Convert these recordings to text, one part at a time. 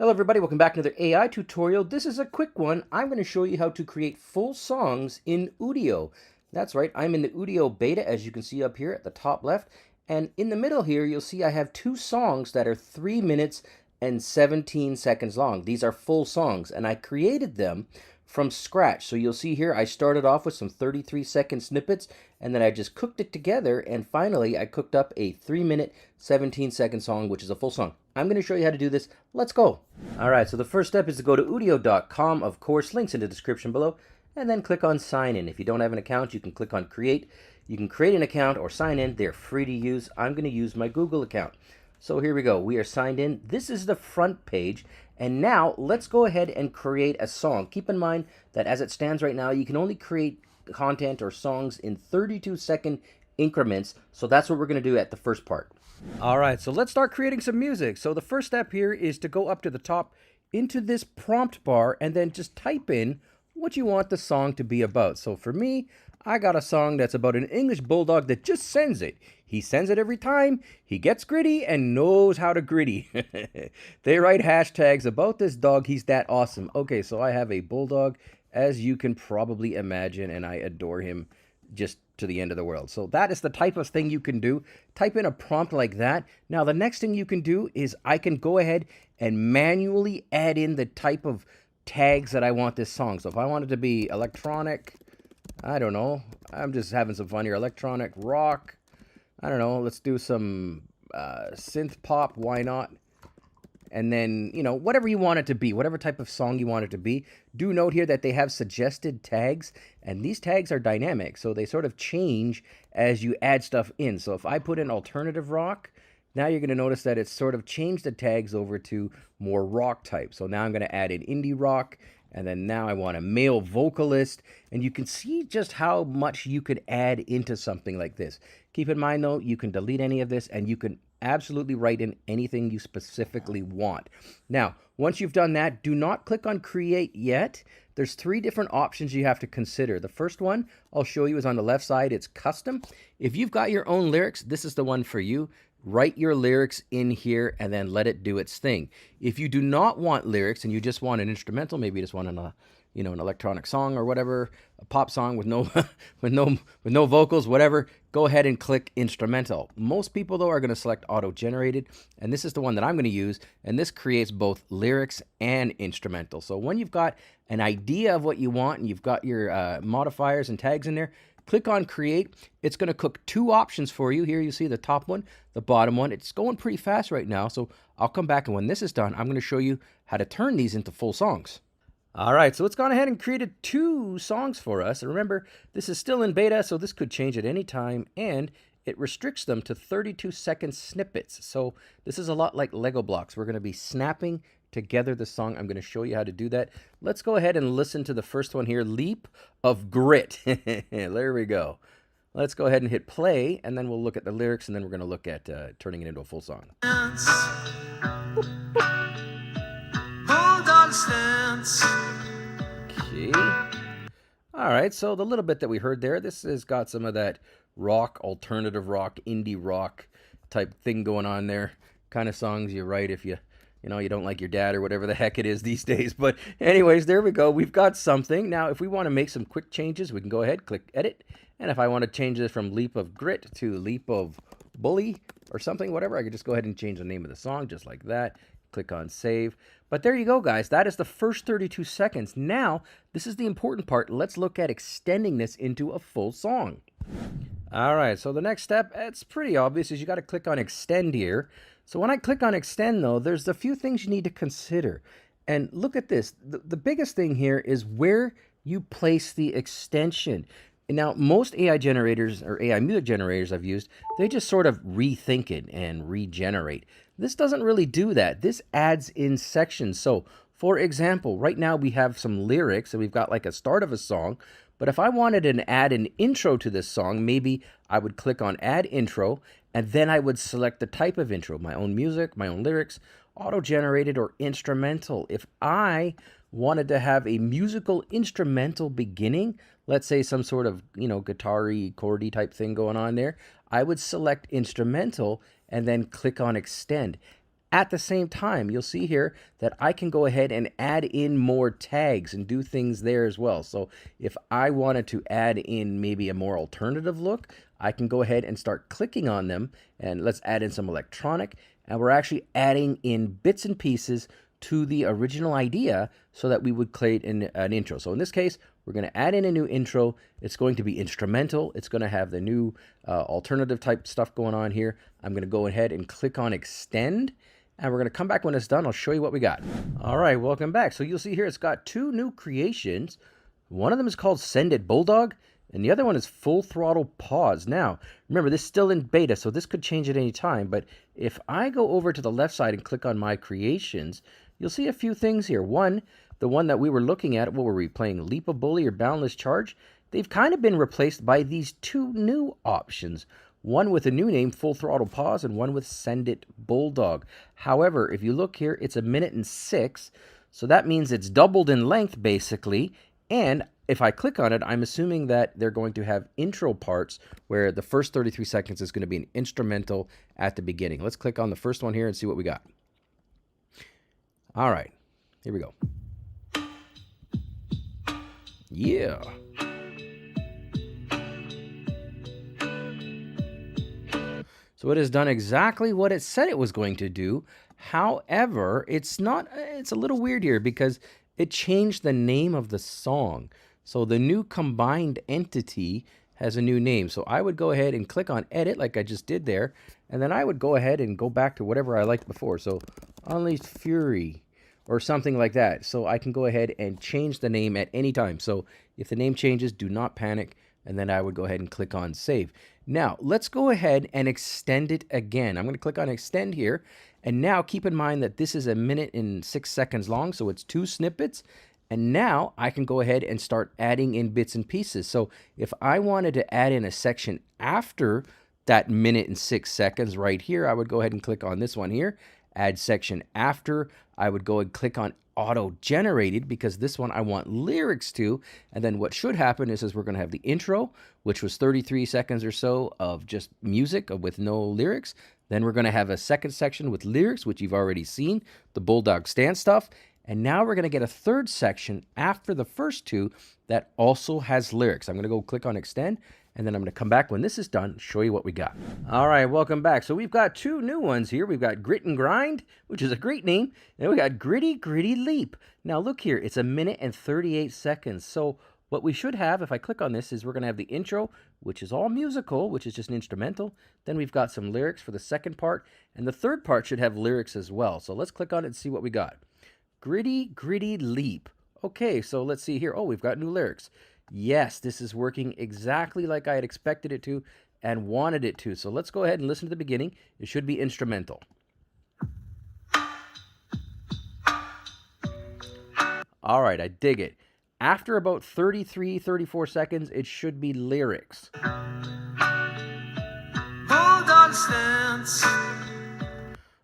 Hello everybody, welcome back to another AI tutorial. This is a quick one. I'm going to show you how to create full songs in Udio. That's right, I'm in the Udio beta, as you can see up here at the top left. And in the middle here, you'll see I have two songs that are 3 minutes and 17 seconds long. These are full songs, and I created them from scratch. So you'll see here, I started off with some 33-second snippets, and then I just cooked it together, and finally I cooked up a 3 minute, 17-second song, which is a full song. I'm going to show you how to do this. Let's go. All right, so the first step is to go to udio.com, of course, links in the description below, and then click on sign in. If you don't have an account, you can click on create. You can create an account or sign in. They're free to use. I'm going to use my Google account. So here we go. We are signed in. This is the front page. And now let's go ahead and create a song. Keep in mind that as it stands right now, you can only create content or songs in 32-second increments. So that's what we're going to do at the first part. All right, so let's start creating some music. So the first step here is to go up to the top into this prompt bar and then just type in what you want the song to be about. So for me, I got a song that's about an English bulldog that just sends it. He sends it every time. He gets gritty and knows how to gritty. They write hashtags about this dog. He's that awesome. Okay, so I have a bulldog, as you can probably imagine, and I adore him just to the end of the world. So that is the type of thing you can do. Type in a prompt like that. Now, the next thing you can do is I can go ahead and manually add in the type of tags that I want this song. So if I want it to be electronic, I don't know, I'm just having some fun here. Electronic rock, I don't know, let's do some synth pop, why not? And then, you know, whatever you want it to be, whatever type of song you want it to be. Do note here that they have suggested tags, and these tags are dynamic, so they sort of change as you add stuff in. So if I put in alternative rock, now you're going to notice that it's sort of changed the tags over to more rock type. So now I'm going to add in indie rock, and then now I want a male vocalist, and you can see just how much you could add into something like this. Keep in mind, though, you can delete any of this, and you can absolutely write in anything you specifically want. Now, once you've done that, do not click on create yet. There's 3 different options you have to consider. The first one I'll show you is on the left side. It's custom. If you've got your own lyrics, this is the one for you. Write your lyrics in here and then let it do its thing. If you do not want lyrics and you just want an instrumental, maybe you just want an electronic song or whatever, a pop song with no with no vocals, whatever, go ahead and click instrumental. Most people, though, are going to select auto generated, and this is the one that I'm going to use, and this creates both lyrics and instrumental. So when you've got an idea of what you want and you've got your modifiers and tags in there, click on create. It's going to cook 2 options for you. Here you see the top one, the bottom one. It's going pretty fast right now, so I'll come back, and when this is done, I'm going to show you how to turn these into full songs. All right, so it's gone ahead and created 2 songs for us. And remember, this is still in beta, so this could change at any time, and it restricts them to 32-second snippets. So this is a lot like Lego blocks. We're going to be snapping together the song. I'm going to show you how to do that. Let's go ahead and listen to the first one here, Leap of Grit. There we go. Let's go ahead and hit play, and then we'll look at the lyrics, and then we're going to look at turning it into a full song. Okay. All right, so the little bit that we heard there, this has got some of that rock, alternative rock, indie rock type thing going on there. Kind of songs you write if you don't like your dad or whatever the heck it is these days. But anyways, there we go. We've got something. Now, if we want to make some quick changes, we can go ahead, click edit. And if I want to change this from Leap of Grit to Leap of Bully or something, whatever, I could just go ahead and change the name of the song just like that. Click on save. But there you go, guys. That is the first 32 seconds. Now, this is the important part. Let's look at extending this into a full song. All right, so the next step, it's pretty obvious, is you got to click on extend here. So when I click on extend, though, there's a few things you need to consider. And look at this. The biggest thing here is where you place the extension. Now, most AI generators or AI music generators I've used, they just sort of rethink it and regenerate. This doesn't really do that. This adds in sections. So, for example, right now we have some lyrics and we've got like a start of a song. But if I wanted to add an intro to this song, maybe I would click on add intro, and then I would select the type of intro, my own music, my own lyrics, auto-generated or instrumental. If I wanted to have a musical instrumental beginning, let's say some sort of, guitar-y, chordy type thing going on there, I would select instrumental and then click on extend. At the same time, you'll see here that I can go ahead and add in more tags and do things there as well. So if I wanted to add in maybe a more alternative look, I can go ahead and start clicking on them, and let's add in some electronic, and we're actually adding in bits and pieces to the original idea so that we would create an intro. So in this case, we're going to add in a new intro. It's going to be instrumental. It's going to have the new alternative type stuff going on here. I'm going to go ahead and click on extend, and we're going to come back when it's done. I'll show you what we got. All right, welcome back. So you'll see here it's got two new creations. One of them is called Send It Bulldog, and the other one is Full Throttle Pause. Now, remember, this is still in beta, so this could change at any time. But if I go over to the left side and click on My Creations, you'll see a few things here. One, the one that we were looking at, what were we playing, Leap a Bully or Boundless Charge? They've kind of been replaced by these two new options. One with a new name, Full Throttle Pause, and one with Send It Bulldog. However, if you look here, it's 1:06, so that means it's doubled in length, basically. And if I click on it, I'm assuming that they're going to have intro parts where the first 33 seconds is going to be an instrumental at the beginning. Let's click on the first one here and see what we got. All right, here we go. Yeah. So it has done exactly what it said it was going to do. However, it's a little weird here because it changed the name of the song. So the new combined entity has a new name. So I would go ahead and click on edit like I just did there. And then I would go ahead and go back to whatever I liked before. So Unleashed Fury or something like that. So I can go ahead and change the name at any time. So if the name changes, do not panic. And then I would go ahead and click on save. Now, let's go ahead and extend it again. I'm going to click on extend here. And now keep in mind that this is 1:06 long, so it's 2 snippets. And now I can go ahead and start adding in bits and pieces. So if I wanted to add in a section after that 1:06 right here, I would go ahead and click on this one here, add section after. I would go and click on auto generated because this one I want lyrics to. And then what should happen is we're going to have the intro, which was 33 seconds or so of just music with no lyrics. Then we're going to have a second section with lyrics, which you've already seen, the Bulldog stance stuff. And now we're going to get a third section after the first two that also has lyrics. I'm going to go click on extend, and then I'm going to come back when this is done, show you what we got. All right, welcome back. So we've got two new ones here. We've got Grit and Grind, which is a great name. And we got Gritty Gritty Leap. Now look here, it's 1:38. So what we should have, if I click on this, is we're going to have the intro, which is all musical, which is just an instrumental. Then we've got some lyrics for the second part, and the third part should have lyrics as well. So let's click on it and see what we got. Gritty Gritty Leap. Okay, so let's see here. Oh, we've got new lyrics. Yes, this is working exactly like I had expected it to and wanted it to. So let's go ahead and listen to the beginning. It should be instrumental. All right, I dig it. After about 33, 34 seconds, it should be lyrics. Bulldog stance.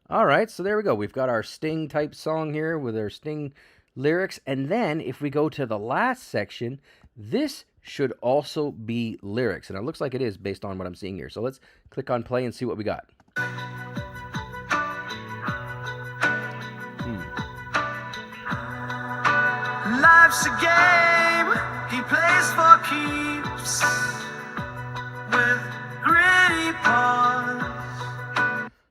All right, so there we go. We've got our Sting type song here with our Sting lyrics. And then if we go to the last section, this should also be lyrics. And it looks like it is based on what I'm seeing here. So let's click on play and see what we got. Life's a game he plays for keeps with gritty paws.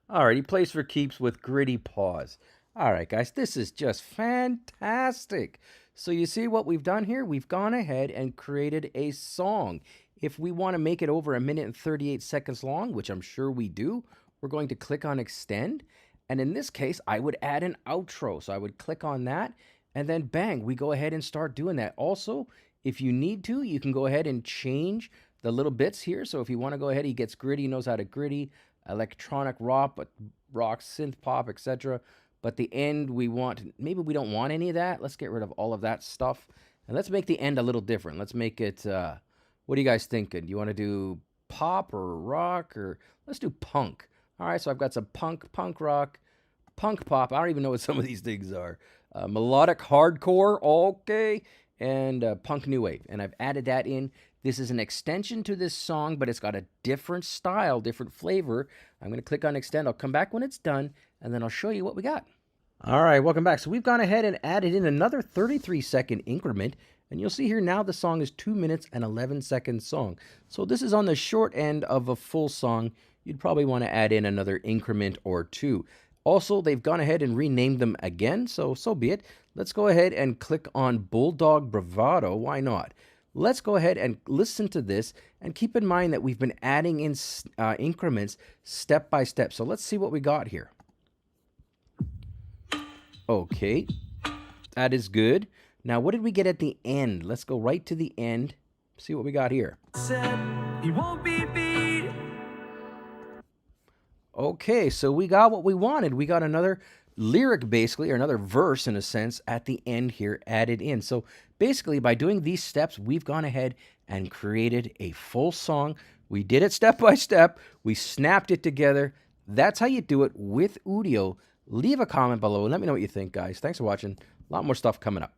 All right, he plays for keeps with gritty paws. All right, guys, this is just fantastic. So you see what we've done here? We've gone ahead and created a song. If we want to make it over 1:38 long, which I'm sure we do, we're going to click on extend. And in this case, I would add an outro. So I would click on that. And then bang, we go ahead and start doing that. Also, if you need to, you can go ahead and change the little bits here. So if you want to go ahead, he gets gritty, knows how to gritty, electronic rock, synth pop, etc. But the end we want, maybe we don't want any of that. Let's get rid of all of that stuff. And let's make the end a little different. Let's make it, what are you guys thinking? Do you want to do pop or rock or let's do punk? All right, so I've got some punk rock, punk pop. I don't even know what some of these things are. Melodic hardcore, okay, and punk new wave. And I've added that in. This is an extension to this song, but it's got a different style, different flavor. I'm going to click on extend. I'll come back when it's done, and then I'll show you what we got. All right, welcome back. So we've gone ahead and added in another 33-second increment, and you'll see here now the song is 2 minutes and 11 seconds song. So this is on the short end of a full song. You'd probably want to add in another increment or two. Also, they've gone ahead and renamed them again, so be it. Let's go ahead and click on Bulldog Bravado. Why not? Let's go ahead and listen to this, and keep in mind that we've been adding in increments step by step. So let's see what we got here. Okay, that is good. Now, what did we get at the end? Let's go right to the end, see what we got here. Said he won't be beat. Okay, so we got what we wanted. We got another lyric, basically, or another verse, in a sense, at the end here added in. So basically, by doing these steps, we've gone ahead and created a full song. We did it step by step. We snapped it together. That's how you do it with Udio. Leave a comment below and let me know what you think, guys. Thanks for watching. A lot more stuff coming up.